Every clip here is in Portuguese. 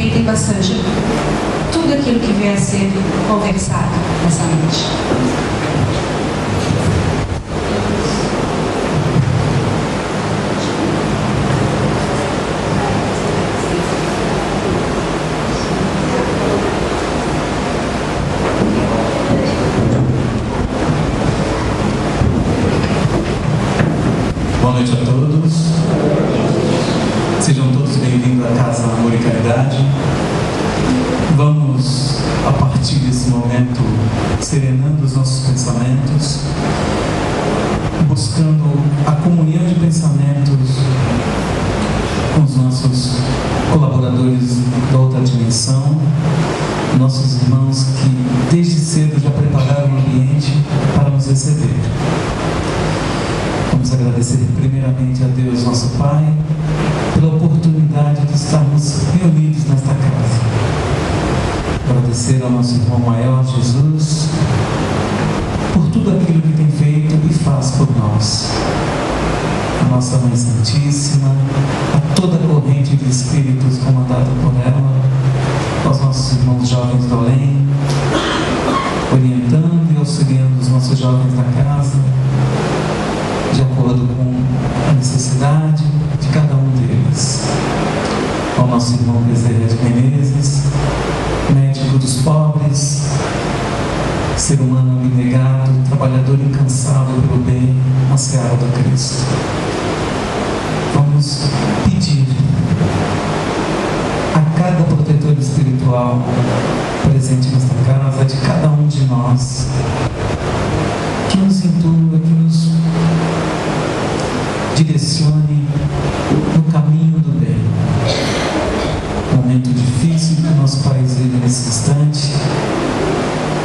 aproveitem bastante tudo aquilo que vier a ser conversado nessa noite. Boa noite a todos. Sejam todos bem-vindos à Casa Amor e Caridade. Vamos, a partir desse momento, serenando os nossos pensamentos, buscando a comunhão de pensamentos com os nossos colaboradores da outra dimensão, nossos irmãos que desde cedo já prepararam o ambiente para nos receber. Vamos agradecer primeiramente a Deus, nosso Pai, pela oportunidade de estarmos reunidos nesta casa. Agradecer ao nosso irmão maior, Jesus, por tudo aquilo que tem feito e faz por nós. A nossa Mãe Santíssima, a toda a corrente de espíritos comandada por ela, aos nossos irmãos jovens do além, orientando e auxiliando os nossos jovens da casa, de acordo com a necessidade de cada um deles. Ao nosso irmão Bezerra de Menezes, médico dos pobres, ser humano abnegado, trabalhador incansável pelo bem, na seara do Cristo. Vamos pedir a cada protetor espiritual presente nesta casa, de cada um de nós, que nos intua, que nos direcione no caminho do bem. Momento difícil que o nosso país vive nesse instante,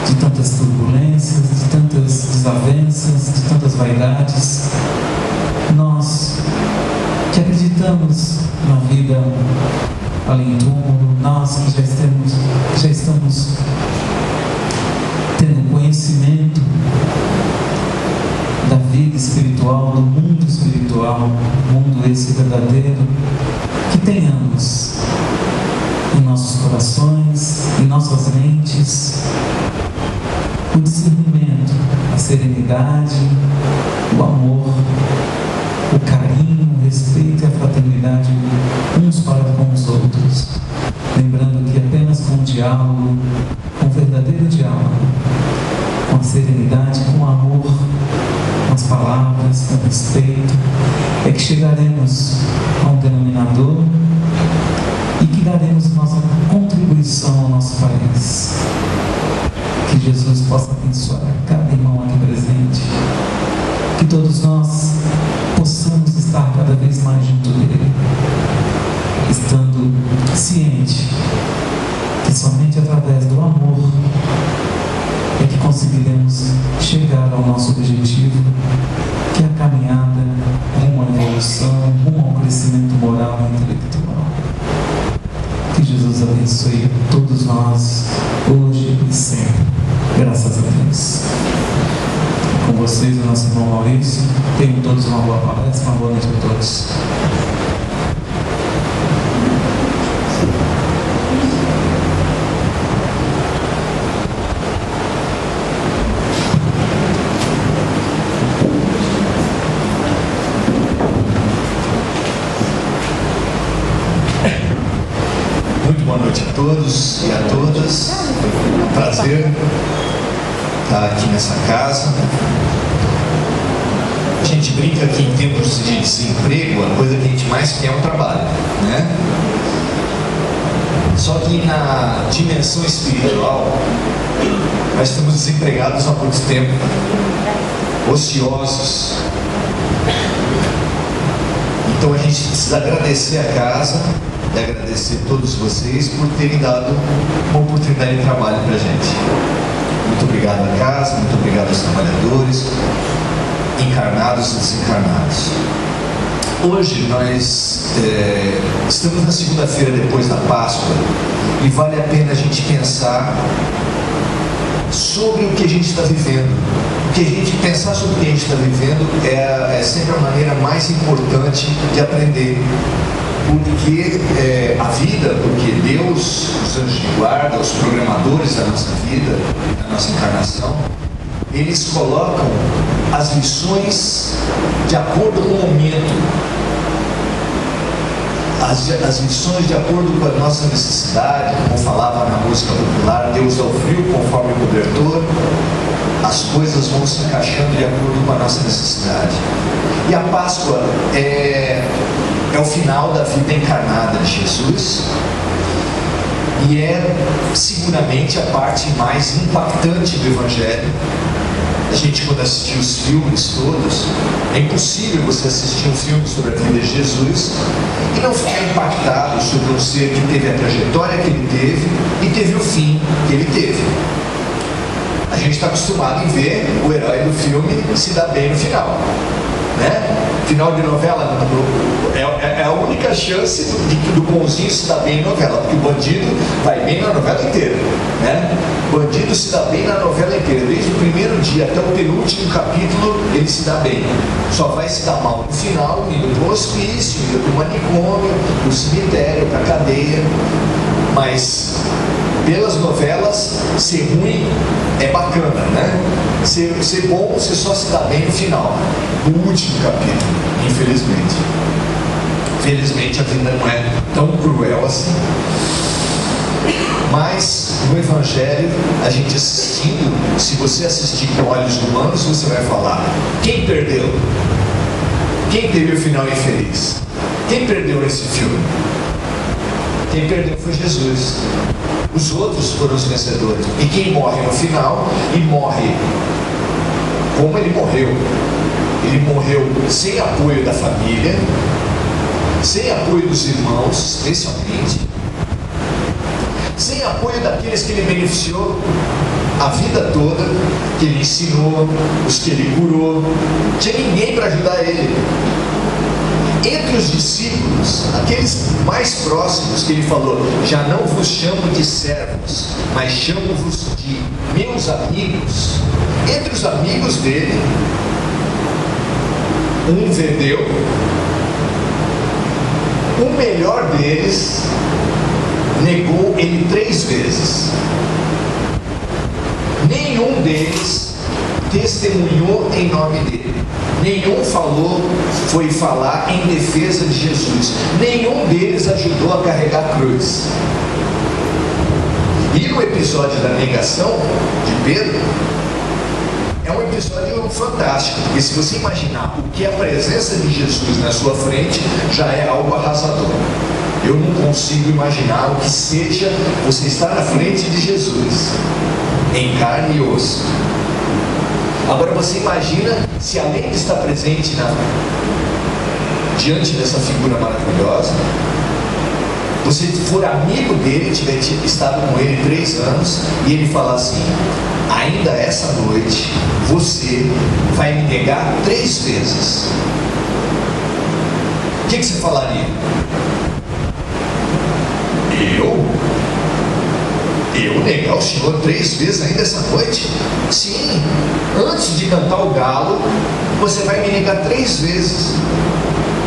de tantas turbulências, de tantas desavenças, de tantas vaidades. Nós que acreditamos na vida além do túmulo, nós que já estamos tendo conhecimento da vida espiritual, do mundo espiritual, mundo esse verdadeiro, que tenhamos em nossos corações, em nossas mentes, o discernimento, a serenidade, o amor, o carinho, o respeito e a fraternidade uns para com os outros. Lembrando que apenas com o diálogo, com o verdadeiro diálogo, com a serenidade, com o amor, com as palavras, com o respeito, é que chegaremos a um denominador e que daremos nossa contribuição ao nosso país. Que Jesus possa abençoar cada irmão aqui presente, que todos nós possamos estar cada vez mais junto dele, estando ciente que somente através do amor é que conseguiremos chegar ao nosso objetivo, que é a caminhada rumo à evolução, rumo ao crescimento moral e intelectual. Que Jesus abençoe todos nós, hoje e sempre. Graças a Deus. Com vocês, o nosso irmão Maurício. Tenham todos uma boa palestra, uma boa noite a todos. Boa noite a todos e a todas. É um prazer estar aqui nessa casa. A gente brinca que em tempos de desemprego, a coisa que a gente mais quer é um trabalho, né? Só que na dimensão espiritual, nós estamos desempregados há muito tempo, ociosos. Então a gente precisa agradecer a casa e agradecer a todos vocês por terem dado uma oportunidade de trabalho para a gente. Muito obrigado à casa, muito obrigado aos trabalhadores, encarnados e desencarnados. Hoje nós estamos na segunda-feira depois da Páscoa e vale a pena a gente pensar sobre o que a gente está vivendo. Pensar sobre o que a gente está vivendo é sempre a maneira mais importante de aprender. porque a vida, porque Deus, os anjos de guarda, os programadores da nossa vida, da nossa encarnação, eles colocam as lições de acordo com o momento, as lições de acordo com a nossa necessidade, como falava na música popular, Deus é o frio conforme o cobertor. As coisas vão se encaixando de acordo com a nossa necessidade. E a Páscoa é o final da vida encarnada de Jesus, e é seguramente a parte mais impactante do Evangelho. A gente, quando assistiu os filmes todos, é impossível você assistir um filme sobre a vida de Jesus e não ficar impactado sobre um ser que teve a trajetória que ele teve e teve o fim que ele teve. A gente está acostumado em ver o herói do filme se dar bem no final, né? Final de novela é a única chance do bonzinho se dar bem na novela, porque o bandido vai bem na novela inteira, né? O bandido se dá bem na novela inteira, desde o primeiro dia até o penúltimo capítulo ele se dá bem. Só vai se dar mal no final, indo para o hospício, indo para o manicômio, para o cemitério, para a cadeia. Mas pelas novelas, ser ruim é bacana, né? Ser bom, você só se dá bem no final, no último capítulo, infelizmente. Felizmente a vida não é tão cruel assim. Mas no Evangelho, a gente assistindo, se você assistir com olhos humanos, você vai falar: quem perdeu? Quem teve o final infeliz? Quem perdeu nesse filme? Quem perdeu foi Jesus. Os outros foram os vencedores. E quem morre no final, e morre como ele morreu. Ele morreu sem apoio da família, sem apoio dos irmãos, especialmente, sem apoio daqueles que ele beneficiou a vida toda, que ele ensinou, os que ele curou. Não tinha ninguém para ajudar ele. Entre os discípulos, aqueles mais próximos, que ele falou: já não vos chamo de servos, mas chamo-vos de meus amigos. Entre os amigos dele, um vendeu, o melhor deles negou ele 3 vezes. Nenhum deles testemunhou em nome dele. Nenhum foi falar em defesa de Jesus. Nenhum deles ajudou a carregar a cruz. E no episódio da negação de Pedro, é um episódio fantástico, porque se você imaginar o que é a presença de Jesus na sua frente, já é algo arrasador. Eu não consigo imaginar o que seja você estar na frente de Jesus, em carne e osso. Agora você imagina se, além de estar presente diante dessa figura maravilhosa, você for amigo dele, tiver estado com ele 3 anos, e ele falar assim: ainda essa noite você vai me negar 3 vezes. O que você falaria? Eu negar o Senhor 3 vezes ainda essa noite? Sim, antes de cantar o galo, você vai me negar 3 vezes.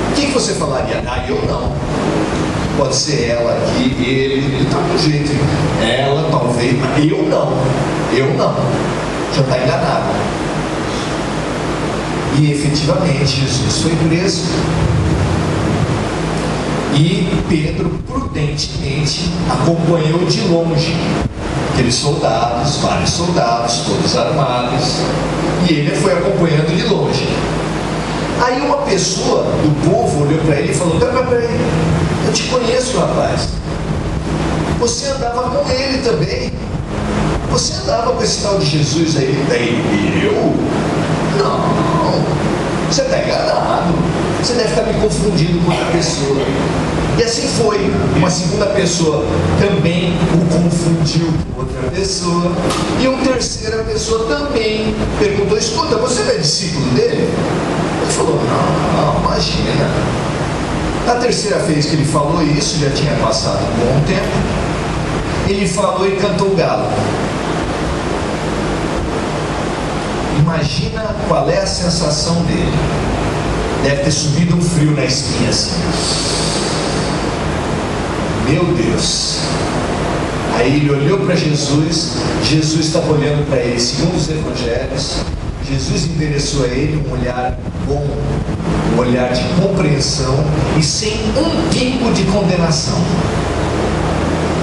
O que você falaria? Eu não. Pode ser ela aqui, ele está do jeito. Ela talvez, mas eu não. Já está enganado. E efetivamente Jesus foi preso. E Pedro prudentemente acompanhou de longe aqueles soldados, vários soldados, todos armados, e ele foi acompanhando de longe. Aí uma pessoa do povo olhou para ele e falou: peraí, eu te conheço, rapaz. Você andava com ele também. Você andava com esse tal de Jesus aí. Eu? Não. Você está enganado. Você deve estar me confundindo com outra pessoa. E assim foi. Uma segunda pessoa também o confundiu com outra pessoa. E uma terceira pessoa também perguntou: escuta, você não é discípulo dele? Ele falou: não, imagina. A terceira vez que ele falou isso, já tinha passado um bom tempo, ele falou e cantou o galo. Imagina qual é a sensação dele. Deve ter subido um frio na espinha assim. meu Deus. Aí ele olhou para Jesus, Jesus estava olhando para ele. Segundo os evangelhos, Jesus endereçou a ele um olhar bom, um olhar de compreensão e sem um pingo de condenação.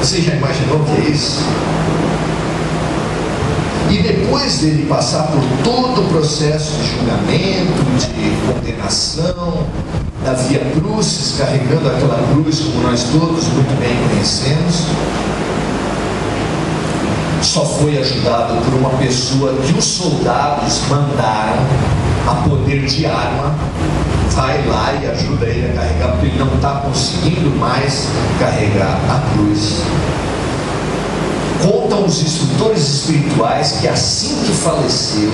Você já imaginou o que é isso? E depois dele passar por todo o processo de julgamento, de condenação, da via crucis, carregando aquela cruz como nós todos muito bem conhecemos, só foi ajudado por uma pessoa que os soldados mandaram a poder de arma. Vai lá e ajuda ele a carregar, porque ele não está conseguindo mais carregar a cruz. Contam os instrutores espirituais que assim que faleceu,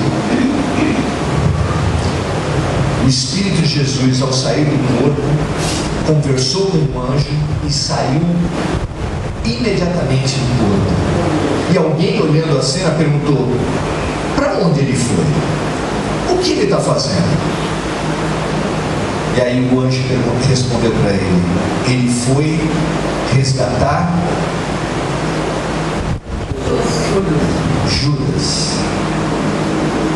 o Espírito de Jesus, ao sair do corpo, conversou com um anjo e saiu imediatamente do corpo. E alguém olhando a cena perguntou: para onde ele foi? O que ele está fazendo? E aí o anjo respondeu para ele: ele foi resgatar Judas,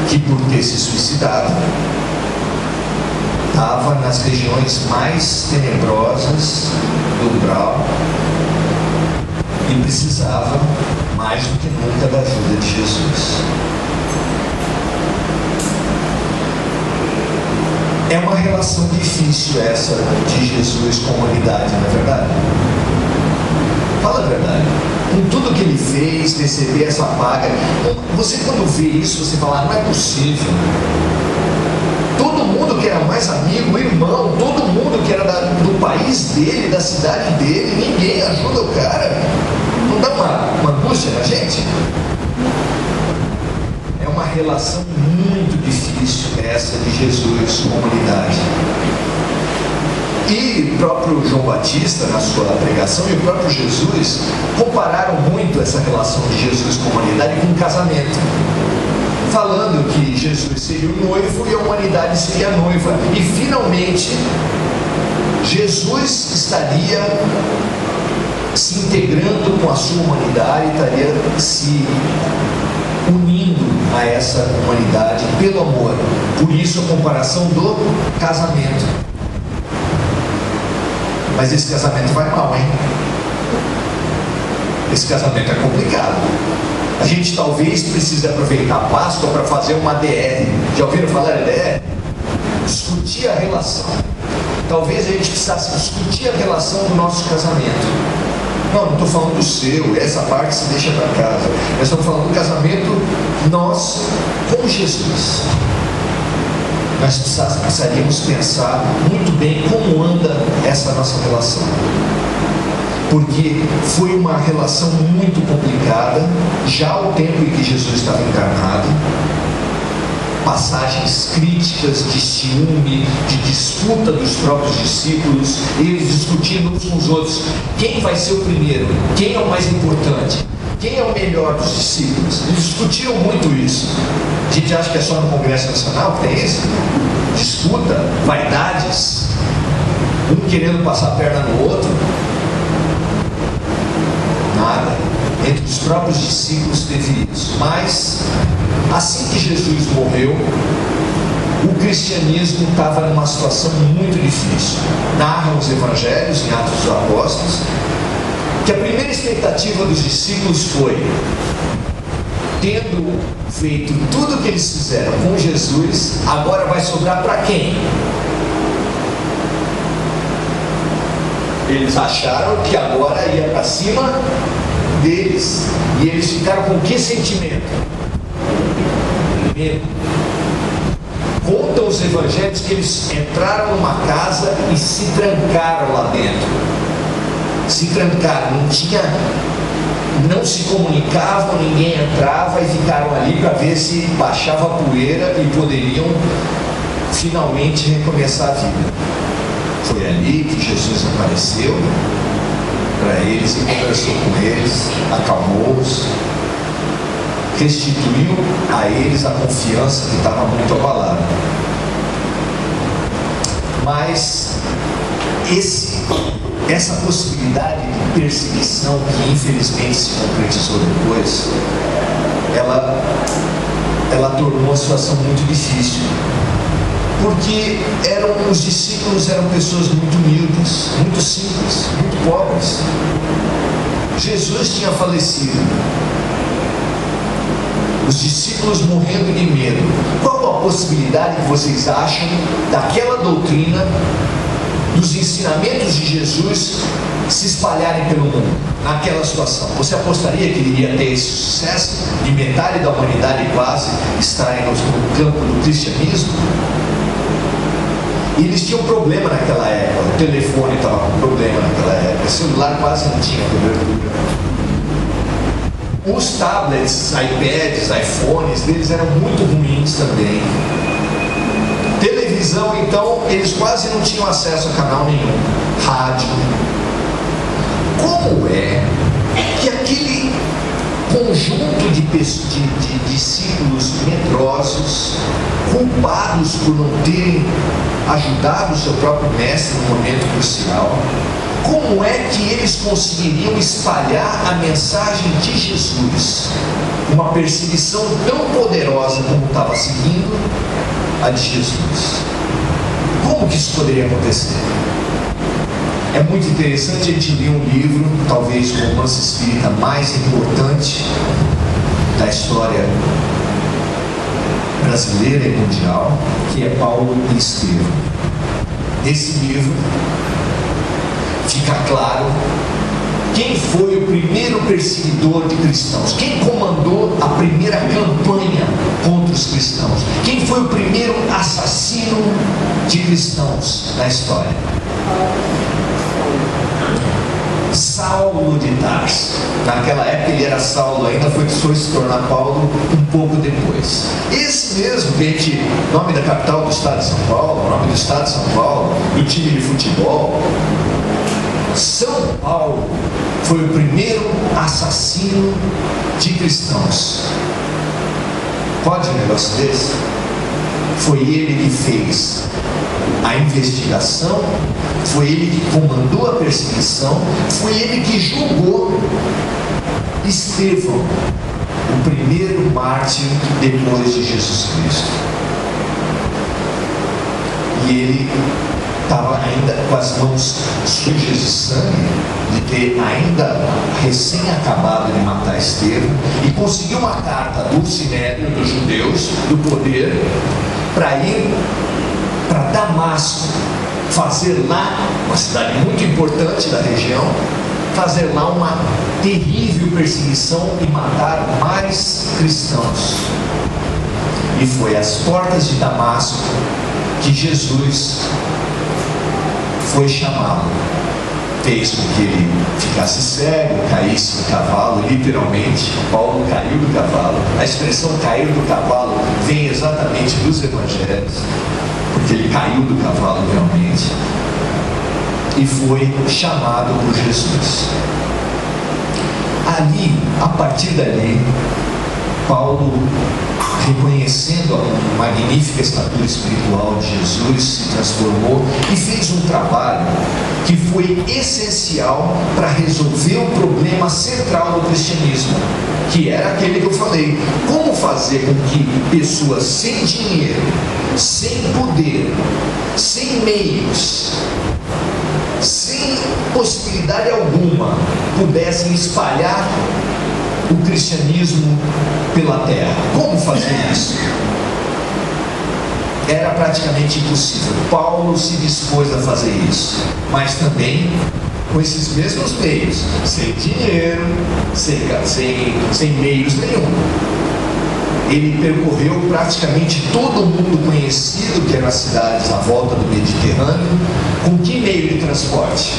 que por ter se suicidado estava nas regiões mais tenebrosas do umbral e precisava mais do que nunca da ajuda de Jesus. É uma relação difícil essa de Jesus com a humanidade, não é verdade? Fala a verdade. Com tudo que ele fez, receber essa paga, você quando vê isso, você fala: não é possível. Todo mundo que era mais amigo, irmão, todo mundo que era do país dele, da cidade dele, ninguém ajuda o cara. Não dá uma angústia na gente? É uma relação muito difícil essa de Jesus com a humanidade. E o próprio João Batista, na sua pregação, e o próprio Jesus compararam muito essa relação de Jesus com a humanidade com um casamento, falando que Jesus seria o noivo e a humanidade seria a noiva, e finalmente Jesus estaria se integrando com a sua humanidade, estaria se unindo a essa humanidade pelo amor. Por isso a comparação do casamento. Mas esse casamento vai mal, hein? Esse casamento é complicado. A gente talvez precise aproveitar a Páscoa para fazer uma DR. Já ouviram falar de DR? Discutir a relação. Talvez a gente precisasse discutir a relação do nosso casamento. Não estou falando do seu, essa parte se deixa para casa. Eu estou falando do casamento nosso com Jesus. Nós precisaríamos pensar muito bem como anda essa nossa relação. Porque foi uma relação muito complicada, já ao tempo em que Jesus estava encarnado. Passagens críticas de ciúme, de disputa dos próprios discípulos, eles discutindo uns com os outros: quem vai ser o primeiro? Quem é o mais importante? Quem é o melhor dos discípulos? Eles discutiam muito isso. A gente acha que é só no Congresso Nacional que tem isso? Disputa, vaidades, um querendo passar a perna no outro. Nada. Entre os próprios discípulos teve isso. Mas, assim que Jesus morreu, o cristianismo estava numa situação muito difícil. Narram os evangelhos, em Atos dos Apóstolos, que a primeira expectativa dos discípulos foi: tendo feito tudo o que eles fizeram com Jesus, agora vai sobrar para quem? Eles acharam que agora ia para cima deles, e eles ficaram com que sentimento? Medo. Contam os evangelhos que eles entraram numa casa e se trancaram lá dentro. Se trancaram, não se comunicavam, ninguém entrava, e ficaram ali para ver se baixava a poeira e poderiam finalmente recomeçar a vida. Foi ali que Jesus apareceu para eles e conversou com eles, acalmou-os, restituiu a eles a confiança que estava muito abalada. Mas esse essa possibilidade de perseguição que infelizmente se concretizou depois, ela tornou a situação muito difícil, porque os discípulos eram pessoas muito humildes, muito simples, muito pobres. Jesus tinha falecido, os discípulos morrendo de medo. Qual a possibilidade que vocês acham daquela doutrina, dos ensinamentos de Jesus se espalharem pelo mundo naquela situação? Você apostaria que ele iria ter esse sucesso de metade da humanidade quase estar no campo do cristianismo? E eles tinham problema naquela época, o telefone estava com problema naquela época, o celular quase não tinha cobertura. Os tablets, iPads, iPhones deles eram muito ruins também. Televisão, então, eles quase não tinham acesso a canal nenhum. Rádio. Como é que aquele conjunto de discípulos medrosos, culpados por não terem ajudado o seu próprio mestre no momento crucial, como é que eles conseguiriam espalhar a mensagem de Jesus? Uma perseguição tão poderosa como estava seguindo a de Jesus. Como que isso poderia acontecer? É muito interessante a gente ler um livro, talvez o romance espírita mais importante da história brasileira e mundial, que é Paulo e Estevão. Nesse livro fica claro quem foi o primeiro perseguidor de cristãos, quem comandou a primeira campanha contra os cristãos, quem foi o primeiro assassino de cristãos na história. Saulo de Tarso. Naquela época ele era Saulo ainda, foi se tornar Paulo um pouco depois. Esse mesmo, gente, nome da capital do estado de São Paulo, nome do estado de São Paulo, do time de futebol. São Paulo foi o primeiro assassino de cristãos. Pode um negócio desse? Foi ele que fez a investigação, foi ele que comandou a perseguição, foi ele que julgou Estevão, o primeiro mártir depois de Jesus Cristo. E ele estava ainda com as mãos sujas de sangue, de ter ainda recém acabado de matar Estevão, e conseguiu uma carta do Sinédrio dos judeus, do poder, para ir para Damasco, fazer lá, uma cidade muito importante da região, fazer lá uma terrível perseguição e matar mais cristãos. E foi às portas de Damasco que Jesus foi chamá-lo. Fez com que ele ficasse cego, caísse do cavalo, literalmente. Paulo caiu do cavalo. A expressão cair do cavalo vem exatamente dos evangelhos, porque ele caiu do cavalo realmente e foi chamado por Jesus. Ali, a partir dali, Paulo, reconhecendo a magnífica estatura espiritual de Jesus, se transformou e fez um trabalho que foi essencial para resolver o problema central do cristianismo, que era aquele que eu falei: como fazer com que pessoas sem dinheiro, sem poder, sem meios, sem possibilidade alguma, pudessem espalhar o cristianismo pela terra. Como fazer isso? Era praticamente impossível. Paulo se dispôs a fazer isso, mas também com esses mesmos meios, sem dinheiro, sem meios nenhum. Ele percorreu praticamente todo o mundo conhecido, que eram as cidades à volta do Mediterrâneo. Com que meio de transporte?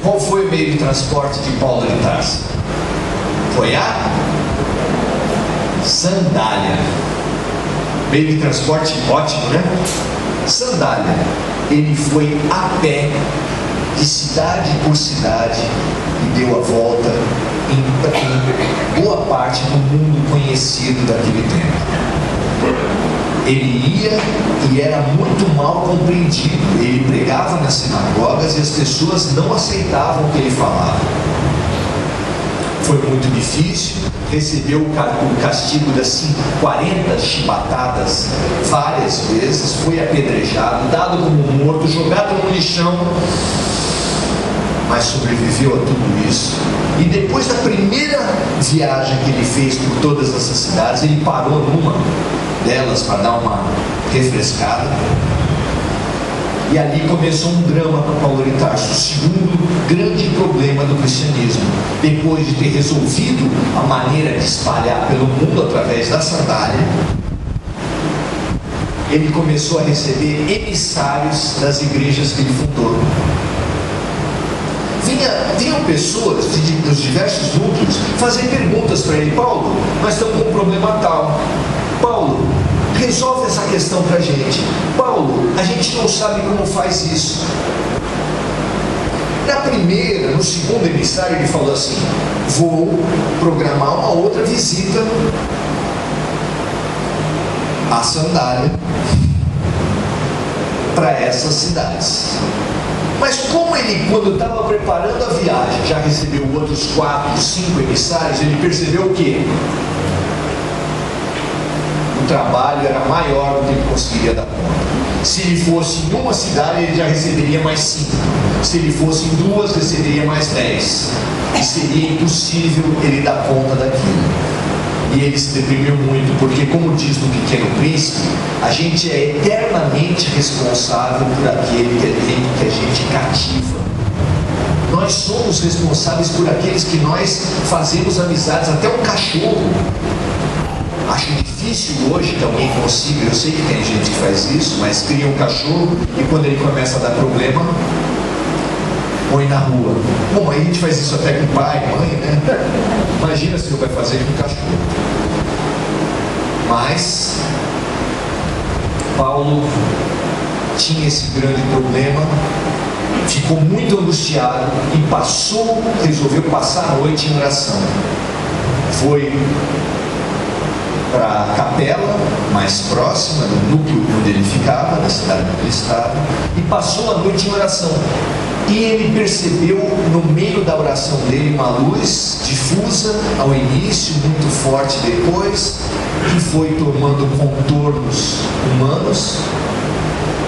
Qual foi o meio de transporte de Paulo de Tarso? Foi a sandália. Meio de transporte ótimo, né? Sandália. Ele foi a pé, de cidade por cidade, e deu a volta em boa parte do mundo conhecido daquele tempo. Ele ia e era muito mal compreendido. Ele pregava nas sinagogas e as pessoas não aceitavam o que ele falava. Foi muito difícil, recebeu o castigo das 40 chibatadas várias vezes, foi apedrejado, dado como morto, jogado no lixão, mas sobreviveu a tudo isso. E depois da primeira viagem que ele fez por todas essas cidades, ele parou numa delas para dar uma refrescada. E ali começou um drama para Paulo de Tarso, o segundo grande problema do cristianismo. Depois de ter resolvido a maneira de espalhar pelo mundo através da sandália, ele começou a receber emissários das igrejas que ele fundou. Vinham pessoas dos diversos núcleos fazer perguntas para ele: Paulo, nós estamos com um problema tal. Paulo, resolve essa questão para a gente. Paulo, a gente não sabe como faz isso. No segundo emissário, ele falou assim: vou programar uma outra visita à sandália para essas cidades. Mas como ele, quando estava preparando a viagem, já recebeu outros 4, 5 emissários, ele percebeu o quê? O trabalho era maior do que ele conseguiria dar conta. Se ele fosse em uma cidade, ele já receberia mais 5. Se ele fosse em 2, receberia mais 10. E seria impossível ele dar conta daquilo. E ele se deprimiu muito, porque, como diz no Pequeno Príncipe, a gente é eternamente responsável por aquele que a gente cativa. Nós somos responsáveis por aqueles que nós fazemos amizades, até um cachorro. Acho difícil hoje que alguém consiga, eu sei que tem gente que faz isso, mas cria um cachorro e quando ele começa a dar problema, põe na rua. Bom, aí a gente faz isso até com pai, mãe, né? Imagina se eu vai fazer com um cachorro. Mas Paulo tinha esse grande problema, ficou muito angustiado e resolveu passar a noite em oração. Foi para a capela mais próxima do núcleo onde ele ficava, da cidade onde ele estava, e passou a noite em oração. E ele percebeu no meio da oração dele uma luz difusa ao início, muito forte depois, que foi tomando contornos humanos,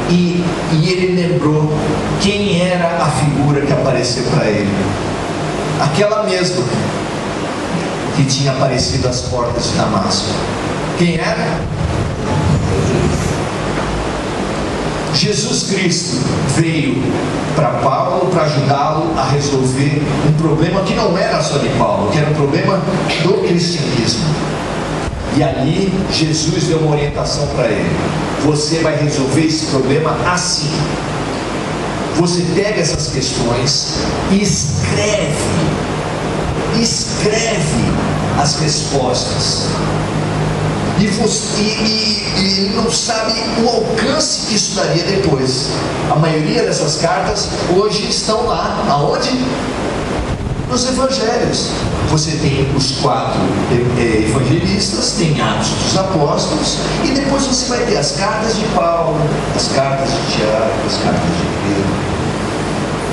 e ele lembrou quem era a figura que apareceu para ele. Aquela mesma que tinha aparecido às portas de Damasco. Quem era? Jesus Cristo veio para Paulo para ajudá-lo a resolver um problema que não era só de Paulo, que era um problema do cristianismo. E ali Jesus deu uma orientação para ele: você vai resolver esse problema assim. Você pega essas questões e escreve as respostas. E ele não sabe o alcance que isso daria depois. A maioria dessas cartas hoje estão lá. Aonde? Nos evangelhos. Você tem os 4 evangelistas, tem Atos dos Apóstolos, e depois você vai ter as cartas de Paulo, as cartas de Tiago, as cartas de Pedro,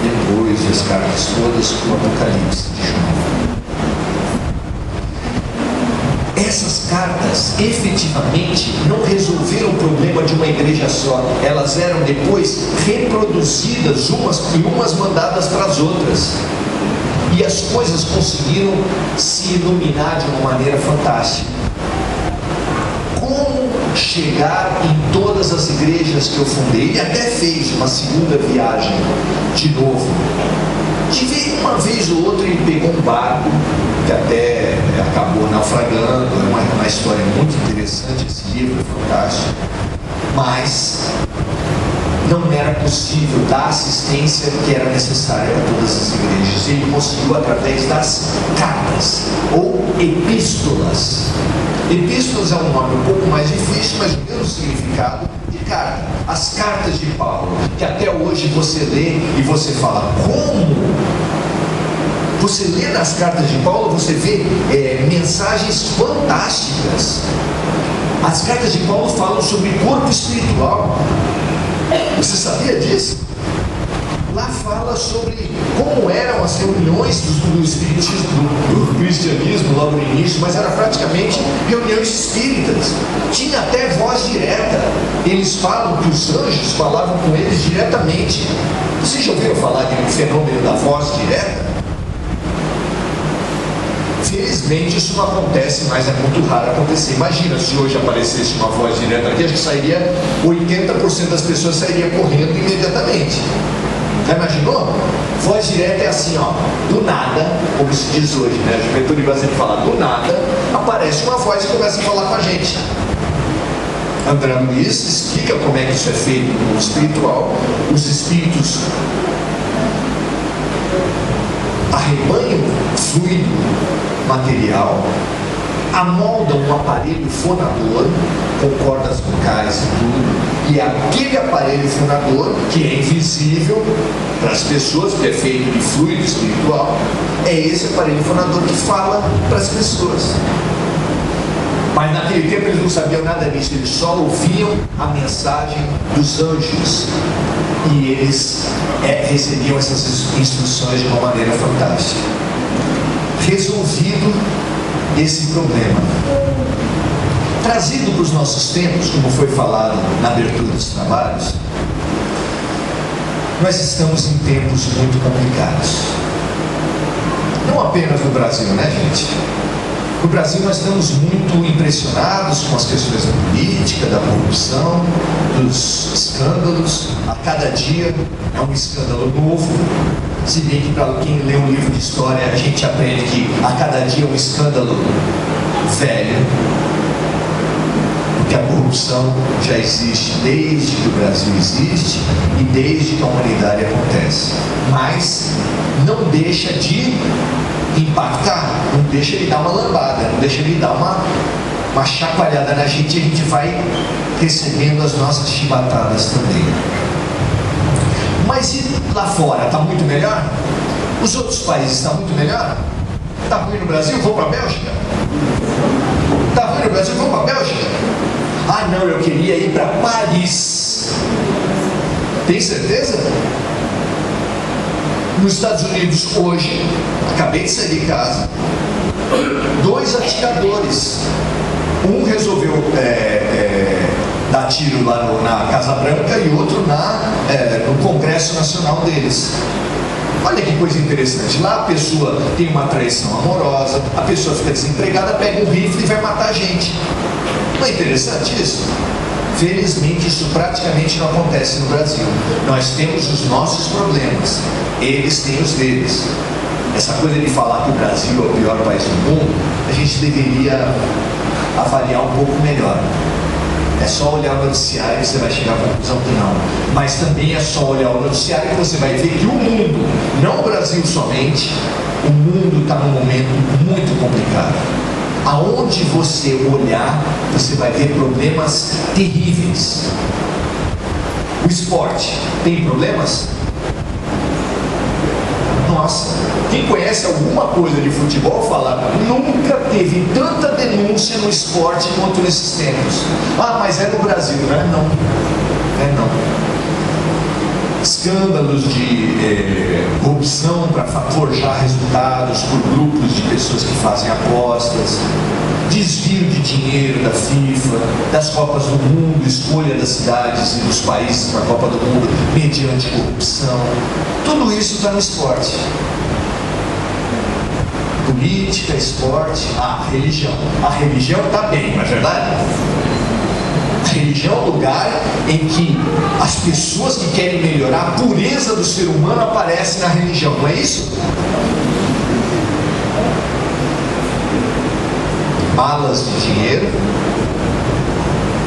depois as cartas todas do Apocalipse de João. Essas cartas efetivamente não resolveram o problema de uma igreja só. Elas eram depois reproduzidas umas mandadas para as outras. E as coisas conseguiram se iluminar de uma maneira fantástica. Como chegar em todas as igrejas que eu fundei? Ele até fez uma segunda viagem de novo. Uma vez ou outra ele pegou um barco, que até acabou naufragando. É uma história muito interessante, esse livro é fantástico. Mas não era possível dar a assistência que era necessária a todas as igrejas. Ele conseguiu através das cartas, ou epístolas. Epístolas é um nome um pouco mais difícil, mas o mesmo significado de carta. As cartas de Paulo, que até hoje você lê e você fala: como? Você lê nas cartas de Paulo, você vê mensagens fantásticas. As cartas de Paulo falam sobre corpo espiritual. Você sabia disso? Lá fala sobre como eram as reuniões do espiritismo, do cristianismo logo no início, mas era praticamente reuniões espíritas. Tinha até voz direta. Eles falam que os anjos falavam com eles diretamente. Vocês já ouviram falar de um fenômeno da voz direta? Felizmente isso não acontece, mas é muito raro acontecer. Imagina se hoje aparecesse uma voz direta aqui, acho que sairia 80% das pessoas sairiam correndo imediatamente. Já imaginou? Voz direta é assim, ó, do nada, como se diz hoje, né? A juventude brasileira fala, do nada, aparece uma voz e começa a falar com a gente. André Luiz explica como é que isso é feito no espiritual. Os espíritos arrebanham fluido material, amoldam um aparelho fonador com cordas vocais e tudo, e aquele aparelho fonador, que é invisível para as pessoas, que é feito de fluido espiritual, é esse aparelho fonador que fala para as pessoas. Mas naquele tempo eles não sabiam nada disso, eles só ouviam a mensagem dos anjos e eles recebiam essas instruções de uma maneira fantástica. Resolvido esse problema, trazido para os nossos tempos, como foi falado na abertura dos trabalhos, nós estamos em tempos muito complicados. Não apenas no Brasil, né, gente? No Brasil nós estamos muito impressionados com as questões da política, da corrupção, dos escândalos. A cada dia é um escândalo novo. Se bem que para quem lê um livro de história, a gente aprende que a cada dia é um escândalo velho. Porque a corrupção já existe desde que o Brasil existe e desde que a humanidade acontece. Mas não deixa de impactar, não deixa ele dar uma lambada, não deixa ele dar uma chacoalhada na gente, e a gente vai recebendo as nossas chibatadas também. Mas e lá fora? Está muito melhor? Os outros países estão muito melhor? Está ruim no Brasil? Vou para a Bélgica? Está ruim no Brasil? Vou para a Bélgica? Ah não, eu queria ir para Paris. Tem certeza? Nos Estados Unidos hoje, acabei de sair de casa, 2 atiradores. Um resolveu dar tiro lá na Casa Branca e outro no Congresso Nacional deles. Olha que coisa interessante. Lá a pessoa tem uma traição amorosa, a pessoa fica desempregada, pega um rifle e vai matar a gente. Não é interessante isso? Felizmente isso praticamente não acontece no Brasil. Nós temos os nossos problemas, eles têm os deles. Essa coisa de falar que o Brasil é o pior país do mundo, a gente deveria avaliar um pouco melhor. É só olhar o noticiário e você vai chegar à conclusão que não. Mas também é só olhar o noticiário que você vai ver que o mundo, não o Brasil somente, o mundo está num momento muito complicado. Aonde você olhar, você vai ver problemas terríveis. O esporte tem problemas? Nossa, quem conhece alguma coisa de futebol fala, nunca teve tanta denúncia no esporte quanto nesses tempos. Ah, mas é no Brasil, não é? Não. É não. Escândalos de corrupção para forjar resultados por grupos de pessoas que fazem apostas, desvio de dinheiro da FIFA, das Copas do Mundo, escolha das cidades e dos países para a Copa do Mundo mediante corrupção. Tudo isso está no esporte. Política, esporte, religião. A religião está bem, não é verdade? A religião é um lugar em que as pessoas que querem melhorar a pureza do ser humano aparecem na religião, não é isso? Malas de dinheiro,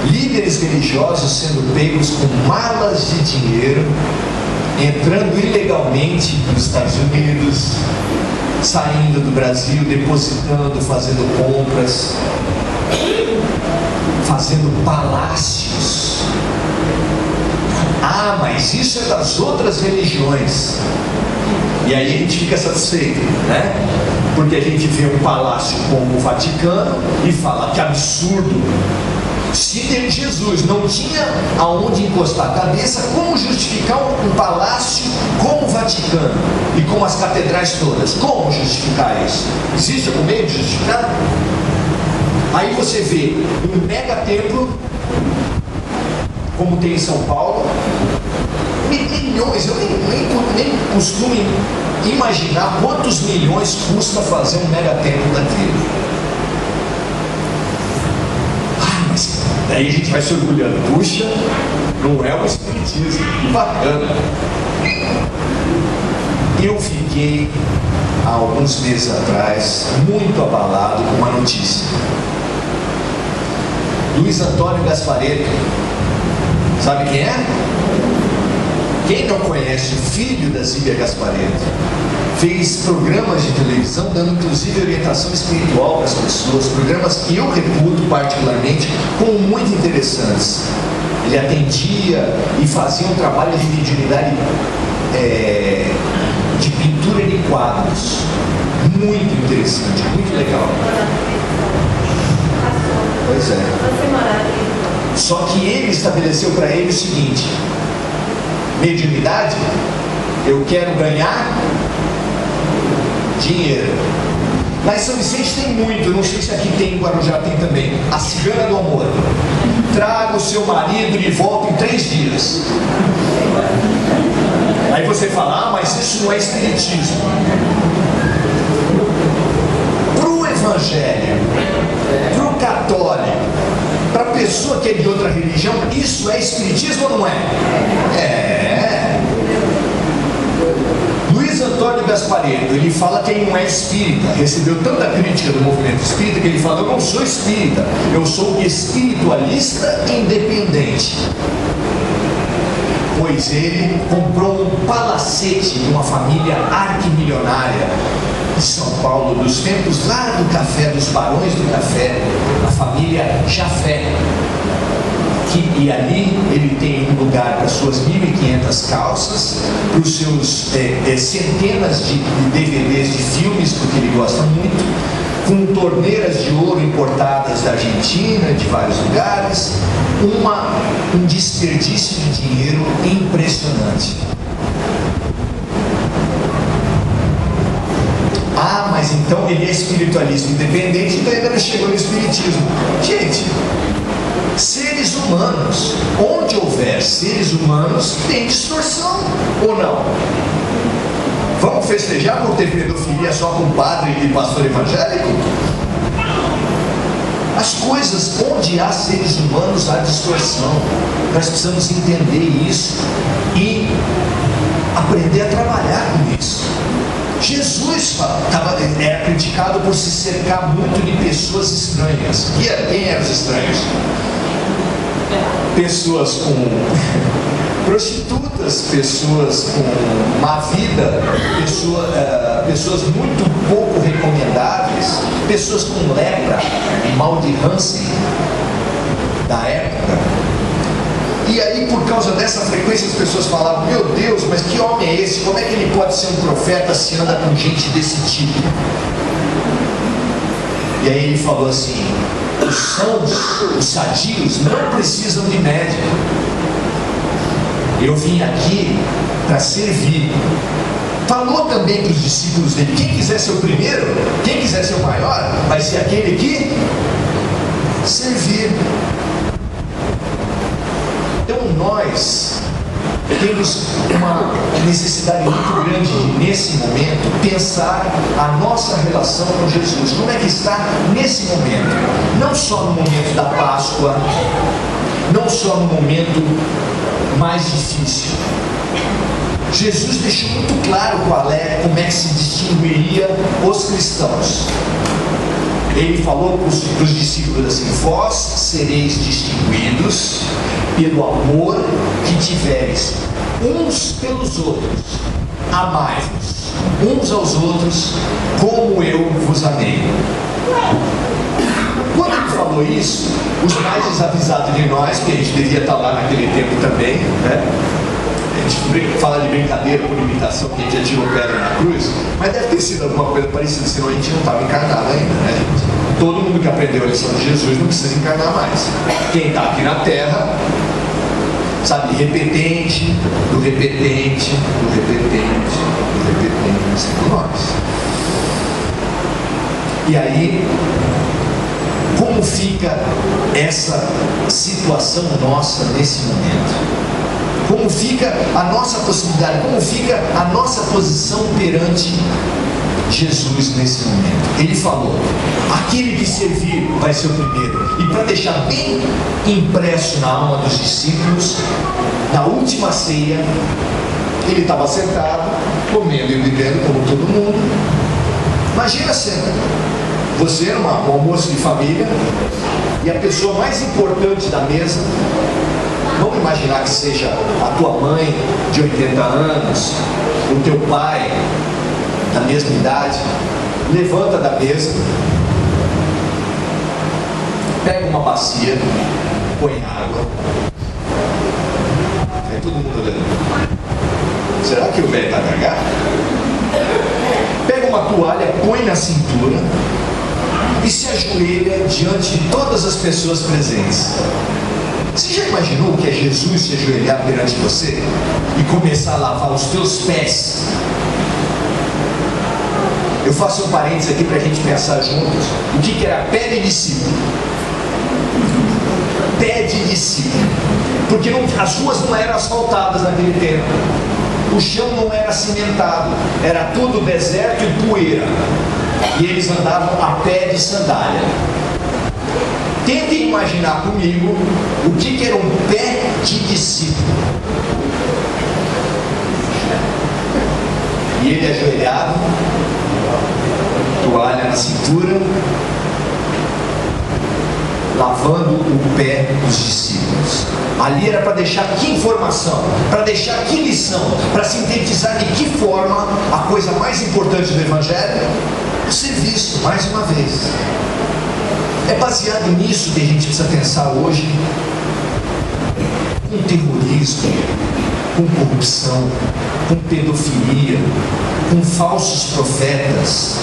líderes religiosos sendo pegos com malas de dinheiro, entrando ilegalmente nos Estados Unidos, saindo do Brasil, depositando, fazendo compras, fazendo palácios. Ah, mas isso é das outras religiões. E aí a gente fica satisfeito, né? Porque a gente vê um palácio como o Vaticano e fala que absurdo. Se Jesus não tinha aonde encostar a cabeça, como justificar um palácio como o Vaticano e como as catedrais todas? Como justificar isso? Existe algum meio de justificar? Aí você vê um mega templo, como tem em São Paulo, milhões, eu nem costumo imaginar quantos milhões custa fazer um mega templo daquele. Mas daí a gente vai se orgulhando, puxa, não é o espiritismo, que bacana. Eu fiquei, há alguns meses atrás, muito abalado com uma notícia. Luiz Antônio Gasparetto, sabe quem é? Quem não conhece, o filho da Zíbia Gasparetto, fez programas de televisão, dando inclusive orientação espiritual para as pessoas, programas que eu reputo particularmente como muito interessantes. Ele atendia e fazia um trabalho de mediunidade, de pintura de quadros, muito interessante, muito legal. Pois é. Só que ele estabeleceu para ele o seguinte: mediunidade, eu quero ganhar dinheiro. Lá em São Vicente tem muito, não sei se aqui tem, em Guarujá tem também, a cigana do amor. Traga o seu marido e volta em 3 dias. Aí você fala, mas isso não é espiritismo. Para o evangélico, para o católico, para a pessoa que é de outra religião, isso é espiritismo ou não é? Luiz Antônio Gasparetto, ele fala que ele não é espírita, recebeu tanta crítica do movimento espírita que ele fala, eu não sou espírita, eu sou espiritualista independente. Pois ele comprou um palacete de uma família arquimilionária de São Paulo, dos tempos lá do café, dos barões do café, a família Jafé. E ali ele tem um lugar para suas 1.500 calças, para os seus centenas de DVDs de filmes, porque ele gosta muito, com torneiras de ouro importadas da Argentina, de vários lugares, um desperdício de dinheiro impressionante. Ah, mas então ele é espiritualista independente, então ainda não chegou no espiritismo. Gente, seres humanos, onde houver seres humanos, tem distorção, ou não? Vamos festejar por ter pedofilia só com padre e pastor evangélico? As coisas, onde há seres humanos, há distorção. Nós precisamos entender isso e aprender a trabalhar com isso. Jesus era criticado por se cercar muito de pessoas estranhas. Quem eram os estranhos? Pessoas com prostitutas, pessoas com má vida, pessoas muito pouco recomendáveis, pessoas com lepra, mal de Hansen da época. E aí, por causa dessa frequência, as pessoas falavam, meu Deus, mas que homem é esse? Como é que ele pode ser um profeta se anda com gente desse tipo? E aí ele falou assim, os sãos, os sadios, não precisam de médico. Eu vim aqui para servir. Falou também para os discípulos dele, quem quiser ser o primeiro, quem quiser ser o maior, vai ser aquele que servir. Então nós temos uma necessidade muito grande de, nesse momento, pensar a nossa relação com Jesus. Como é que está nesse momento? Não só no momento da Páscoa, não só no momento mais difícil. Jesus deixou muito claro como é que se distinguiria os cristãos. Ele falou para os discípulos assim, vós sereis distinguidos pelo amor que tiveres uns pelos outros. Amai-vos uns aos outros como eu vos amei. Quando ele falou isso, os mais desavisados de nós, que a gente devia estar lá naquele tempo também, né? A gente fala de brincadeira por imitação, que a gente já tirou pedra na cruz, mas deve ter sido alguma coisa parecida, senão a gente não estava encarnado ainda, né, gente? todo mundo que aprendeu a lição de Jesus não precisa encarnar mais. Quem está aqui na Terra, sabe, repetente, do repetente, do repetente, do repetente, sempre nós. E aí, como fica essa situação nossa nesse momento? Como fica a nossa possibilidade? Como fica a nossa posição perante Jesus nesse momento? Ele falou: aquele que servir vai ser o primeiro. E para deixar bem impresso na alma dos discípulos, na última ceia, ele estava sentado, comendo e bebendo como todo mundo. Imagina a cena: você num almoço de família e a pessoa mais importante da mesa, vamos imaginar que seja a tua mãe de 80 anos, o teu pai da mesma idade, levanta da mesa, pega uma bacia, põe água, aí todo mundo olhando. Será que o velho está cagado? Pega uma toalha, põe na cintura e se ajoelha diante de todas as pessoas presentes. Você já imaginou o que é Jesus se ajoelhar perante você e começar a lavar os teus pés? Eu faço um parênteses aqui para a gente pensar juntos. O que era pé de discípulo? Pé de discípulo. Porque as ruas não eram asfaltadas naquele tempo. O chão não era cimentado. Era tudo deserto e poeira. E eles andavam a pé de sandália. Tentem imaginar comigo o que era um pé de discípulo. E ele ajoelhado, toalha na cintura, lavando o pé dos discípulos. Ali era para deixar que informação, para deixar que lição, para sintetizar de que forma a coisa mais importante do Evangelho, o serviço, mais uma vez. É baseado nisso que a gente precisa pensar hoje, com terrorismo, com corrupção, com pedofilia, com falsos profetas,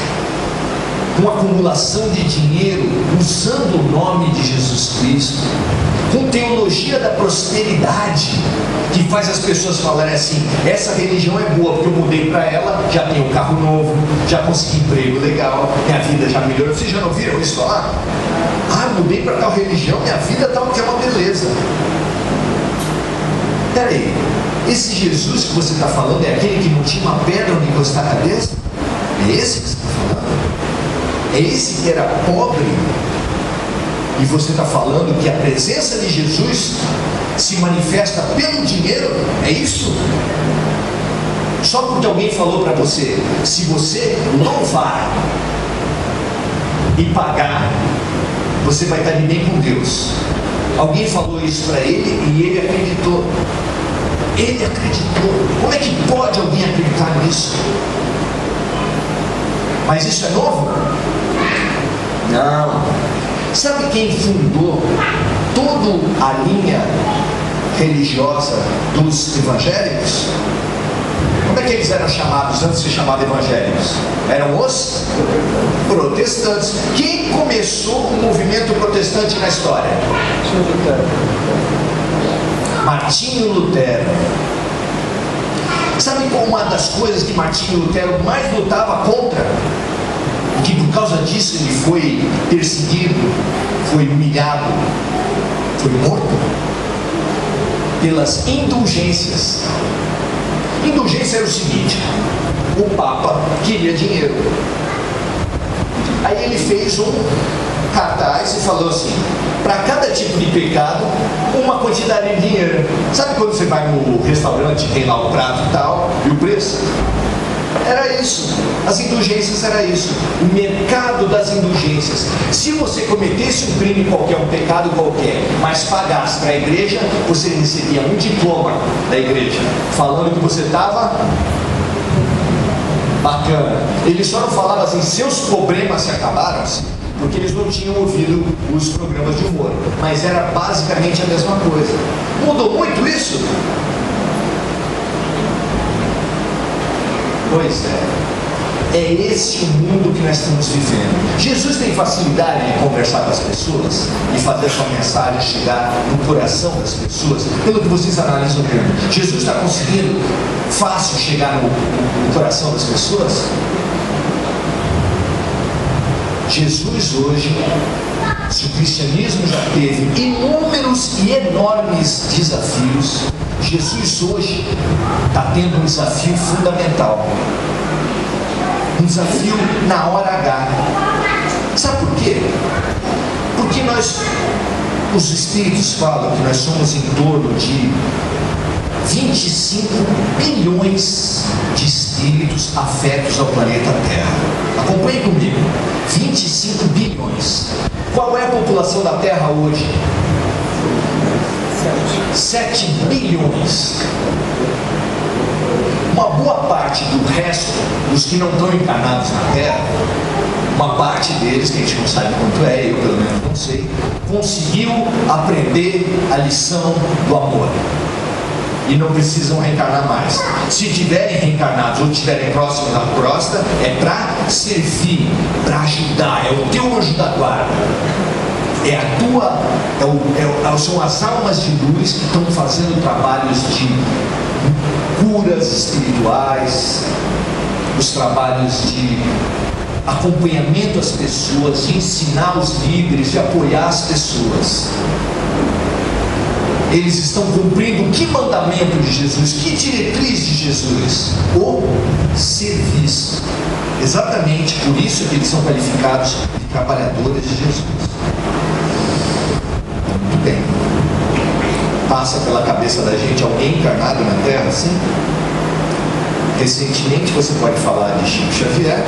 com acumulação de dinheiro usando o nome de Jesus Cristo, com teologia da prosperidade, que faz as pessoas falarem assim: essa religião é boa porque eu mudei para ela, já tenho um carro novo, já consegui emprego legal, minha vida já melhorou. Vocês já não ouviram isso falar? Ah, mudei para tal religião, minha vida tal que é uma beleza. Peraí, esse Jesus que você está falando é aquele que não tinha uma pedra onde encostar a cabeça? É esse que você está falando? É esse que era pobre? E você está falando que a presença de Jesus se manifesta pelo dinheiro? É isso? Só porque alguém falou para você: se você louvar e pagar, você vai estar de bem com Deus. Alguém falou isso para ele e ele acreditou. Ele acreditou. Como é que pode alguém acreditar nisso? Mas isso é novo? Não. Sabe quem fundou toda a linha religiosa dos evangélicos? Como é que eles eram chamados antes de ser chamados evangélicos? Eram os protestantes. Quem começou o movimento protestante na história? Martinho Lutero. Sabe qual uma das coisas que Martinho Lutero mais lutava contra? E que por causa disso ele foi perseguido, foi humilhado, foi morto? Pelas indulgências. Indulgência era o seguinte: o Papa queria dinheiro. Aí ele fez um cartaz e falou assim: para cada tipo de pecado, uma quantidade de dinheiro. Sabe quando você vai no restaurante, tem lá o prato e tal, e o preço? Era isso. As indulgências era isso. O mercado das indulgências. Se você cometesse um crime qualquer, um pecado qualquer, mas pagasse para a igreja, você recebia um diploma da igreja, falando que você estava bacana. Ele só não falava assim: seus problemas se acabaram-se, porque eles não tinham ouvido os programas de humor. Mas era basicamente a mesma coisa. Mudou muito isso? Pois é. É esse o mundo que nós estamos vivendo. Jesus tem facilidade de conversar com as pessoas e fazer sua mensagem chegar no coração das pessoas, pelo que vocês analisam vendo. Jesus está conseguindo fácil chegar no coração das pessoas? Jesus hoje, se o cristianismo já teve inúmeros e enormes desafios, Jesus hoje está tendo um desafio fundamental. Um desafio na hora H. Sabe por quê? Porque os Espíritos falam que nós somos em torno de 25 bilhões de espíritos afetos ao planeta Terra. Acompanhe comigo. 25 bilhões. Qual é a população da Terra hoje? 7 bilhões. Uma boa parte do resto, dos que não estão encarnados na Terra, uma parte deles, que a gente não sabe quanto é, eu pelo menos não sei, conseguiu aprender a lição do amor. E não precisam reencarnar mais. Se tiverem reencarnados ou estiverem próximos da próstata, é para servir, para ajudar, é o teu anjo da guarda. São as almas de luz que estão fazendo trabalhos de curas espirituais, os trabalhos de acompanhamento às pessoas, de ensinar os líderes, de apoiar as pessoas. Eles estão cumprindo que mandamento de Jesus, que diretriz de Jesus? O serviço. Exatamente por isso que eles são qualificados de trabalhadores de Jesus. Muito bem. Passa pela cabeça da gente alguém encarnado na Terra, assim? Recentemente você pode falar de Chico Xavier,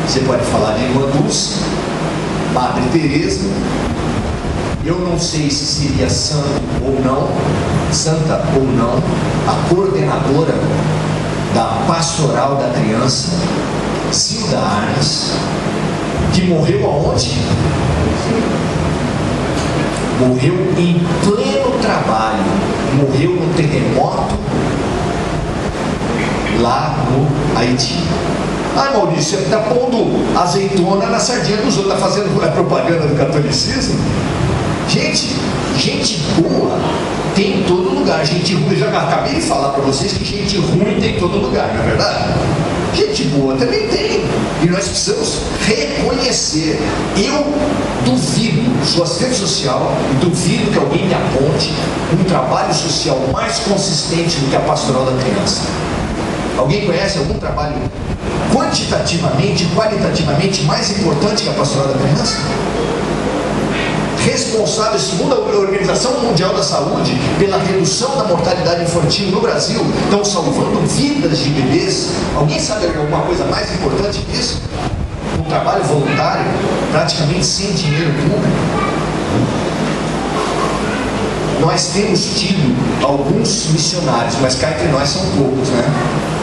você pode falar de Irmã Dulce, Madre Teresa. Eu não sei se seria santa ou não, a coordenadora da Pastoral da Criança, Zilda Arnes, que morreu aonde? Morreu em pleno trabalho, morreu no terremoto lá no Haiti. Ah, Maurício, você está pondo azeitona na sardinha dos outros, está fazendo propaganda do catolicismo? Gente boa tem em todo lugar. Gente ruim, eu já acabei de falar para vocês que gente ruim tem em todo lugar, não é verdade? Gente boa também tem. E nós precisamos reconhecer. Eu duvido, sou assistente social, e duvido que alguém me aponte um trabalho social mais consistente do que a Pastoral da Criança. Alguém conhece algum trabalho quantitativamente, qualitativamente mais importante que a Pastoral da Criança? Responsável, segundo a Organização Mundial da Saúde, pela redução da mortalidade infantil no Brasil, estão salvando vidas de bebês. Alguém sabe alguma coisa mais importante que isso? Um trabalho voluntário, praticamente sem dinheiro público. Nós temos tido alguns missionários, mas cá entre nós são poucos, né?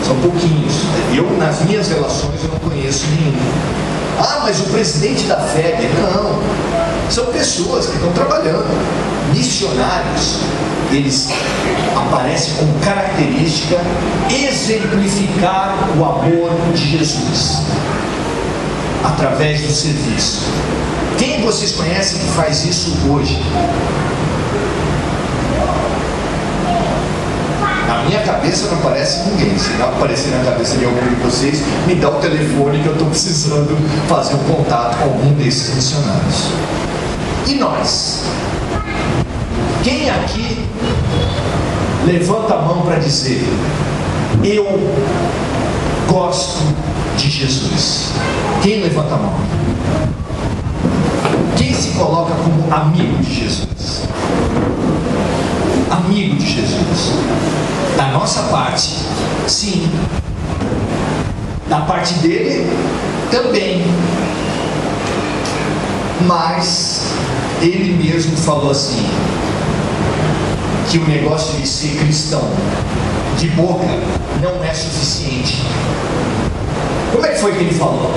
São pouquinhos. Eu, nas minhas relações, eu não conheço nenhum. Ah, mas o presidente da FEB, não. São pessoas que estão trabalhando. Missionários, eles aparecem como característica exemplificar o amor de Jesus através do serviço. Quem vocês conhecem que faz isso hoje? Na minha cabeça não aparece ninguém. Se não aparecer na cabeça de algum de vocês, me dá o telefone que eu estou precisando fazer um contato com algum desses missionários. E nós? Quem aqui levanta a mão para dizer: eu gosto de Jesus? Quem levanta a mão? Quem se coloca como amigo de Jesus? Amigo de Jesus. Da nossa parte, sim. Da parte dele, também. Mas ele mesmo falou assim, que o negócio de ser cristão de boca não é suficiente. Como é que foi que ele falou?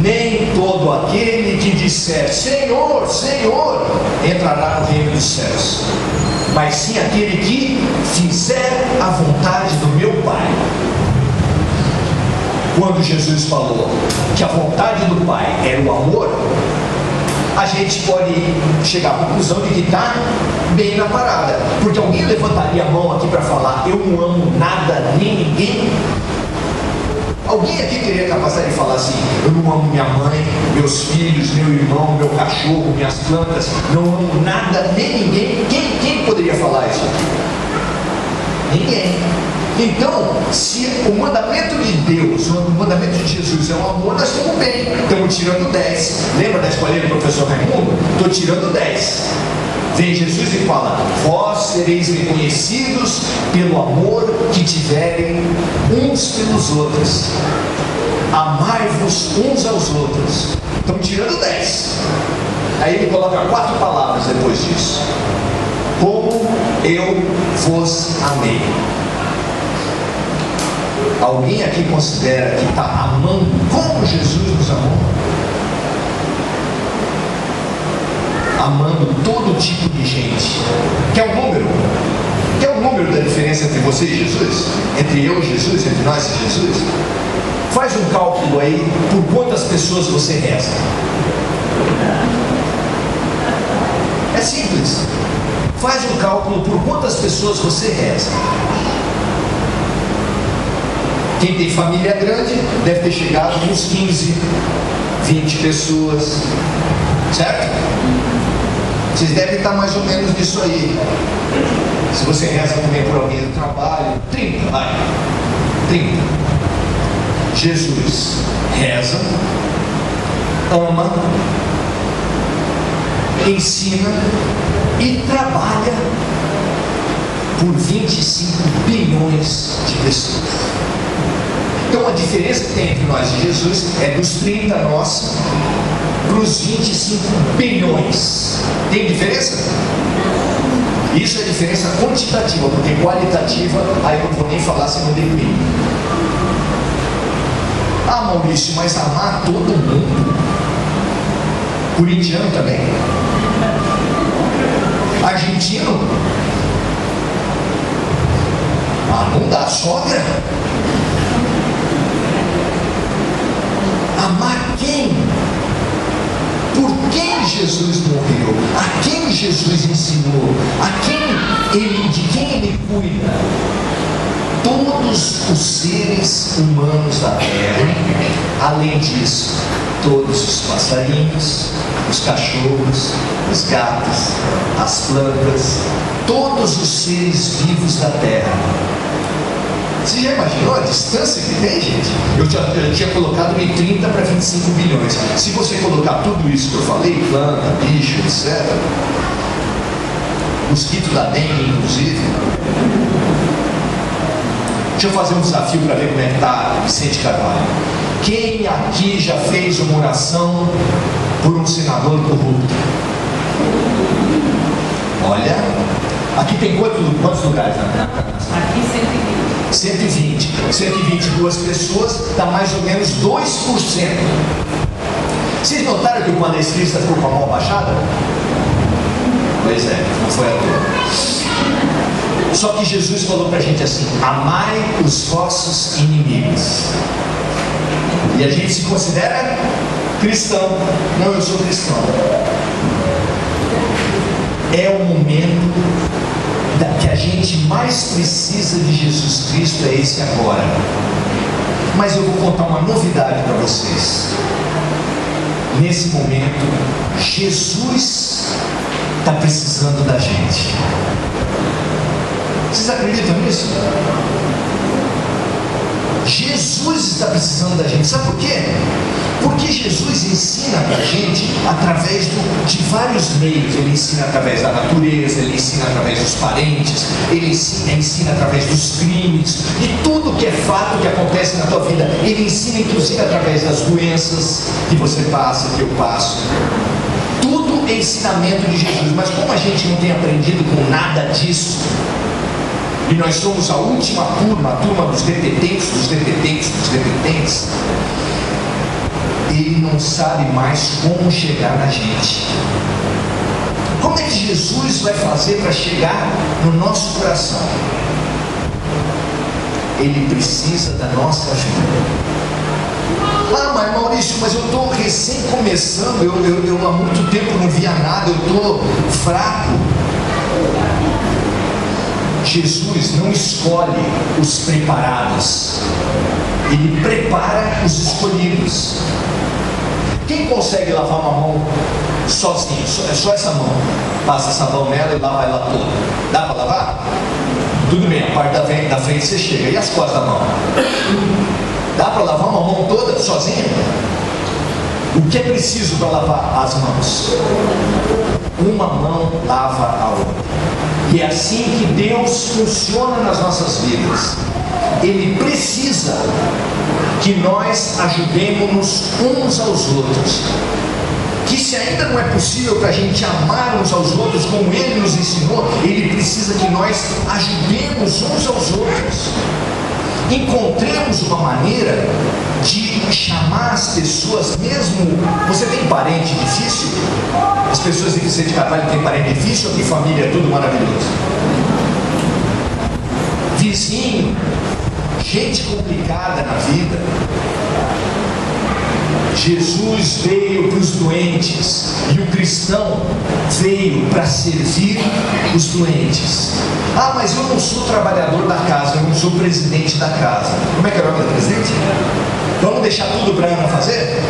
Nem todo aquele que disser Senhor, Senhor, entrará no reino dos céus, mas sim aquele que fizer a vontade do meu Pai. quando Jesus falou que a vontade do Pai era o amor, a gente pode chegar à conclusão de que está bem na parada. Porque alguém levantaria a mão aqui para falar: eu não amo nada nem ninguém? Alguém aqui teria capacidade de falar assim: eu não amo minha mãe, meus filhos, meu irmão, meu cachorro, minhas plantas, não amo nada nem ninguém? Quem poderia falar isso? Ninguém. Então, se o mandamento de Deus, o mandamento de Jesus é o amor, nós estamos bem, estamos tirando 10. Lembra da escolinha do professor Raimundo? Estou tirando 10. Vem Jesus e fala: vós sereis reconhecidos pelo amor que tiverem uns pelos outros. Amai-vos uns aos outros. Estamos tirando 10. Aí ele coloca 4 palavras depois disso: como eu vos amei. Alguém aqui considera que está amando como Jesus nos amou? Amando todo tipo de gente. Quer um número? Quer um número da diferença entre você e Jesus? Entre eu e Jesus, entre nós e Jesus? Faz um cálculo aí, por quantas pessoas você reza. É simples. Faz um cálculo por quantas pessoas você reza. Quem tem família grande deve ter chegado a uns 15, 20 pessoas, certo? Vocês devem estar mais ou menos nisso aí. Se você reza também por alguém do trabalho, 30, vai. 30. Jesus reza, ama, ensina e trabalha por 25 bilhões de pessoas. Então a diferença que tem entre nós e Jesus é dos 30 nossos para os 25 bilhões. Tem diferença? Isso é diferença quantitativa, porque qualitativa, aí eu não vou nem falar se não depende. Ah, Maurício, mas amar todo mundo? Corintiano também? Argentino? Ah, não dá, sogra? Amar quem? Por quem Jesus morreu? A quem Jesus ensinou? De quem ele cuida? Todos os seres humanos da terra, além disso, todos os passarinhos, os cachorros, os gatos, as plantas, todos os seres vivos da terra. Você já imaginou a distância que tem, gente? Eu tinha colocado de 30 para 25 bilhões. Se você colocar tudo isso que eu falei, planta, bicho, etc., mosquito da dengue, inclusive. Deixa eu fazer um desafio para ver como é que está Vicente Carvalho. Quem aqui já fez uma oração por um senador corrupto? Olha, aqui tem quantos lugares na casa? Aqui 122 pessoas, dá mais ou menos 2%. Vocês notaram que o palestrista ficou com a mão baixada? Pois é, não foi à toa. Só que Jesus falou pra gente assim: amai os vossos inimigos. E a gente se considera cristão. Não, eu sou cristão. É o momento que a gente mais precisa de Jesus Cristo, é esse agora. Mas eu vou contar uma novidade para vocês. Nesse momento, Jesus está precisando da gente. Vocês acreditam nisso? Jesus está precisando da gente. Sabe por quê? Porque Jesus ensina para a gente através de vários meios. Ele ensina através da natureza, ele ensina através dos parentes, ele ensina através dos crimes, de tudo que é fato que acontece na tua vida. Ele ensina inclusive através das doenças que você passa, que eu passo. Tudo é ensinamento de Jesus. Mas como a gente não tem aprendido com nada disso, e nós somos a última turma, a turma dos repetentes, ele não sabe mais como chegar na gente. Como é que Jesus vai fazer para chegar no nosso coração? Ele precisa da nossa ajuda. Ah, mas Maurício, mas eu estou recém começando, eu há muito tempo não via nada, eu estou fraco. Jesus não escolhe os preparados, Ele prepara os escolhidos. Quem consegue lavar uma mão sozinho? Só essa mão. Passa sabão nela e lava ela toda. Dá para lavar? Tudo bem, a parte da frente você chega. E as costas da mão? Dá para lavar uma mão toda sozinho? O que é preciso para lavar as mãos? Uma mão lava a outra. E é assim que Deus funciona nas nossas vidas. Ele precisa que nós ajudemos uns aos outros. Que se ainda não é possível para a gente amar uns aos outros como Ele nos ensinou, Ele precisa que nós ajudemos uns aos outros. Encontremos uma maneira de chamar as pessoas, mesmo... Você tem parente difícil? As pessoas de Vicente Carvalho têm parente difícil ou que família é tudo maravilhoso? Vizinho, gente complicada na vida. Jesus veio para os doentes e o cristão veio para servir os doentes. Ah, mas eu não sou trabalhador da casa, eu não sou presidente da casa. Como é que é o nome da presidente? Vamos deixar tudo para a Ana fazer?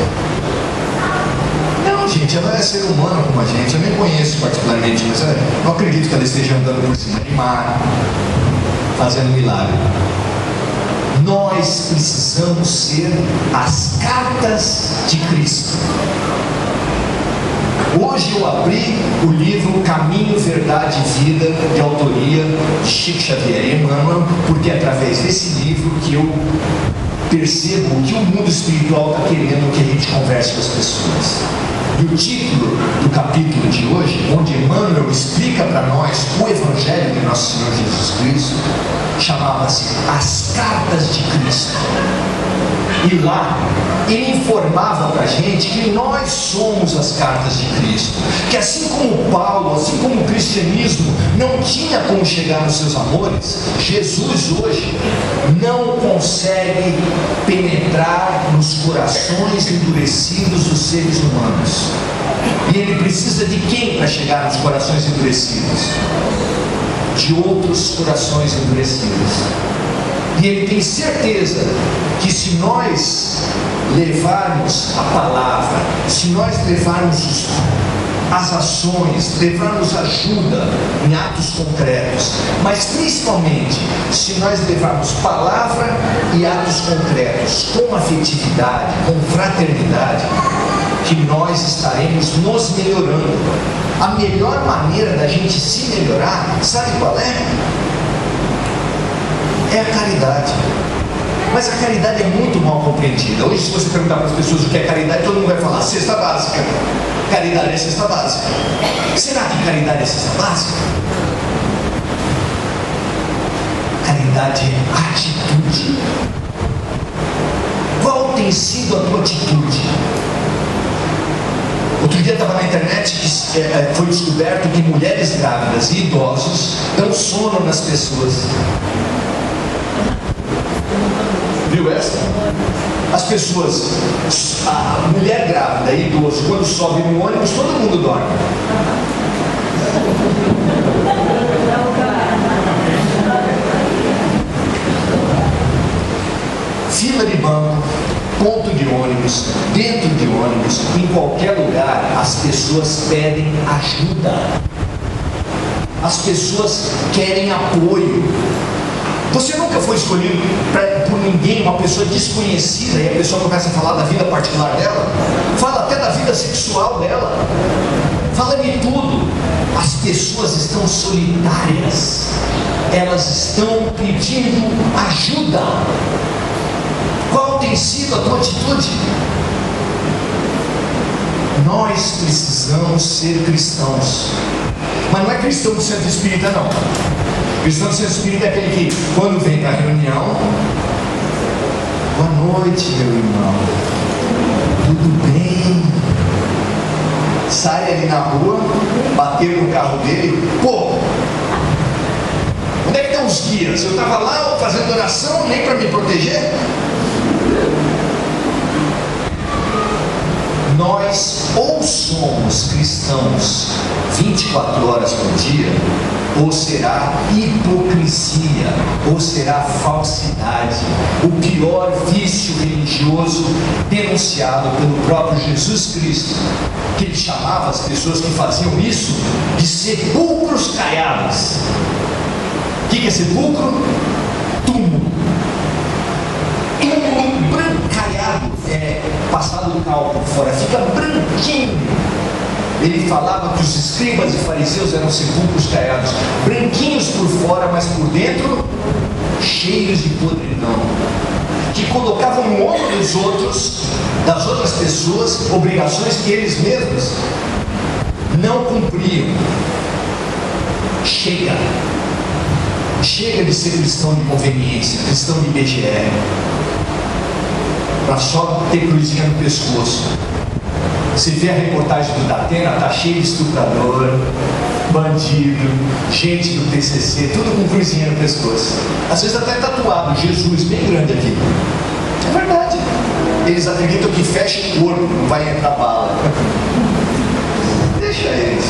Não, gente, ela é ser humana como a gente. Eu nem conheço particularmente, mas eu não acredito que ela esteja andando por cima de mar, fazendo milagre. Nós precisamos ser as cartas de Cristo. Hoje eu abri o livro Caminho, Verdade e Vida, de autoria de Chico Xavier e Emmanuel, porque é através desse livro que eu percebo o que o mundo espiritual está querendo que a gente converse com as pessoas. E o título do capítulo de hoje, onde Emmanuel explica para nós o Evangelho de Nosso Senhor Jesus Cristo, chamava-se As Cartas de Cristo. E lá ele informava para a gente que nós somos as cartas de Cristo, que assim como Paulo, assim como o cristianismo não tinha como chegar nos seus amores, Jesus hoje não consegue penetrar nos corações endurecidos dos seres humanos. E ele precisa de quem para chegar nos corações endurecidos? De outros corações endurecidos. E ele tem certeza que se nós levarmos a palavra, se nós levarmos as ações, levarmos ajuda em atos concretos, mas principalmente se nós levarmos palavra e atos concretos com afetividade, com fraternidade, que nós estaremos nos melhorando. A melhor maneira da gente se melhorar, sabe qual é? É a caridade. Mas a caridade é muito mal compreendida. Hoje, se você perguntar para as pessoas o que é caridade, todo mundo vai falar cesta básica. Caridade é cesta básica. Será que caridade é cesta básica? Caridade é atitude. Qual tem sido a tua atitude? Outro dia estava na internet que foi descoberto que mulheres grávidas e idosos dão sono nas pessoas. Viu essa? As pessoas, a mulher grávida e idoso, quando sobe no ônibus, todo mundo dorme. Fila de banco, ponto de ônibus, dentro de ônibus, em qualquer lugar, as pessoas pedem ajuda. As pessoas querem apoio. Você nunca foi escolhido por ninguém, uma pessoa desconhecida, e a pessoa começa a falar da vida particular dela, fala até da vida sexual dela, fala de tudo. As pessoas estão solitárias, elas estão pedindo ajuda. Qual tem sido a tua atitude? Nós precisamos ser cristãos, mas não é cristão do centro espírita, não. Cristão do centro espírita é aquele que, quando vem para a reunião, boa noite, meu irmão, tudo bem? Sai ali na rua, bater no carro dele, pô, onde é que estão os guias? Eu estava lá fazendo oração, nem para me proteger. nós ou somos cristãos 24 horas por dia, ou será hipocrisia, ou será falsidade, o pior vício religioso denunciado pelo próprio Jesus Cristo, que ele chamava as pessoas que faziam isso de sepulcros caiados. O que é sepulcro? Túmulo. Túmulo brancalhado, passado o cal por fora, fica branquinho. Ele falava que os escribas e fariseus eram sepulcros caiados, branquinhos por fora, mas por dentro cheios de podridão, que colocavam no ombro dos outros, das outras pessoas, obrigações que eles mesmos não cumpriam. Chega de ser cristão de conveniência, cristão de IBGE, para só ter cruzinha no pescoço. Você vê a reportagem do Datena, tá cheio de estuprador, bandido, gente do PCC, tudo com cruzinha no pescoço. Às vezes até tatuado, Jesus bem grande aqui. É verdade. Eles acreditam que fecha o corpo, não vai entrar bala. Deixa eles.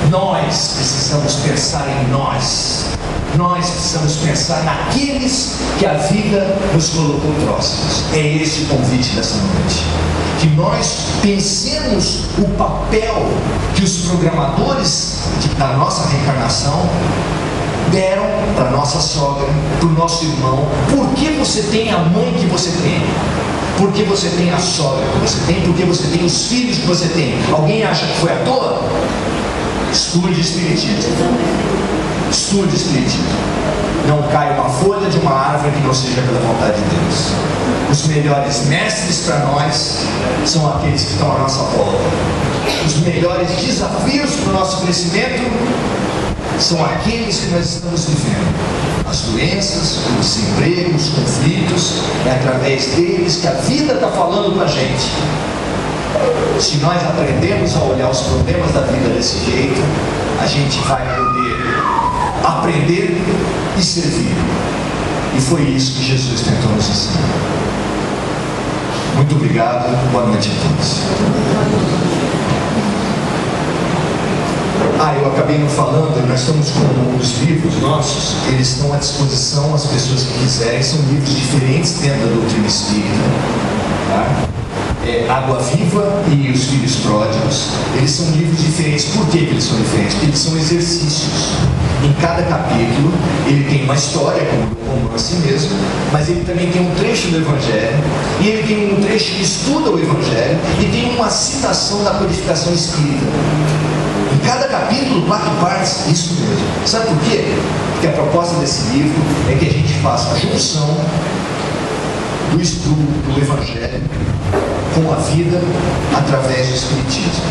Nós precisamos pensar em nós. Nós precisamos pensar naqueles que a vida nos colocou próximos. É esse o convite dessa noite. Que nós pensemos o papel que os programadores da nossa reencarnação deram para nossa sogra, para o nosso irmão. Por que você tem a mãe que você tem? Por que você tem a sogra que você tem? Por que você tem os filhos que você tem? Alguém acha que foi à toa? Estude Espiritismo. Estude Espiritismo. Não cai uma folha de uma árvore que não seja pela vontade de Deus. Os melhores mestres para nós são aqueles que estão à nossa volta. Os melhores desafios para o nosso crescimento são aqueles que nós estamos vivendo. As doenças, o desemprego, os conflitos, é através deles que a vida está falando para a gente. Se nós aprendemos a olhar os problemas da vida desse jeito, a gente vai poder aprender e servir. E foi isso que Jesus tentou nos ensinar. Muito obrigado, boa noite a todos. Eu acabei não falando, nós estamos com os livros nossos, eles estão à disposição, as pessoas que quiserem, são livros diferentes dentro da doutrina espírita. Tá? Água Viva e Os Filhos Pródigos, eles são livros diferentes. Por que eles são diferentes? Porque eles são exercícios. Em cada capítulo, ele tem uma história, como um romance mesmo, mas ele também tem um trecho do Evangelho, e ele tem um trecho que estuda o Evangelho, e tem uma citação da codificação espírita. Em cada capítulo, 4 partes, isso mesmo. Sabe por quê? Porque a proposta desse livro é que a gente faça a junção do estudo do Evangelho com a vida através do Espiritismo.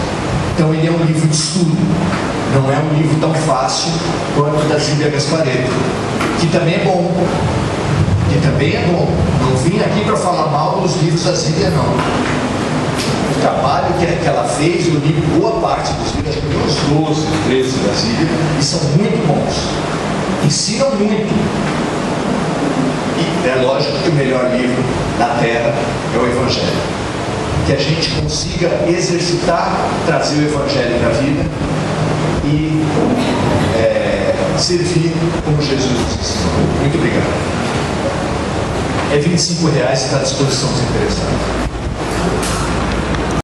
Então ele é um livro de estudo, não é um livro tão fácil quanto o da Zíbia Gasparetto, que também é bom. Não vim aqui para falar mal dos livros da Zíbia, não. O trabalho que ela fez, eu li boa parte dos livros, acho que uns 12, 13 da Zíbia, e são muito bons. Ensinam muito. E é lógico que o melhor livro da Terra é o Evangelho. Que a gente consiga exercitar, trazer o Evangelho para a vida e servir como Jesus nos ensinou. Muito obrigado. É R$25, está à disposição dos interessados.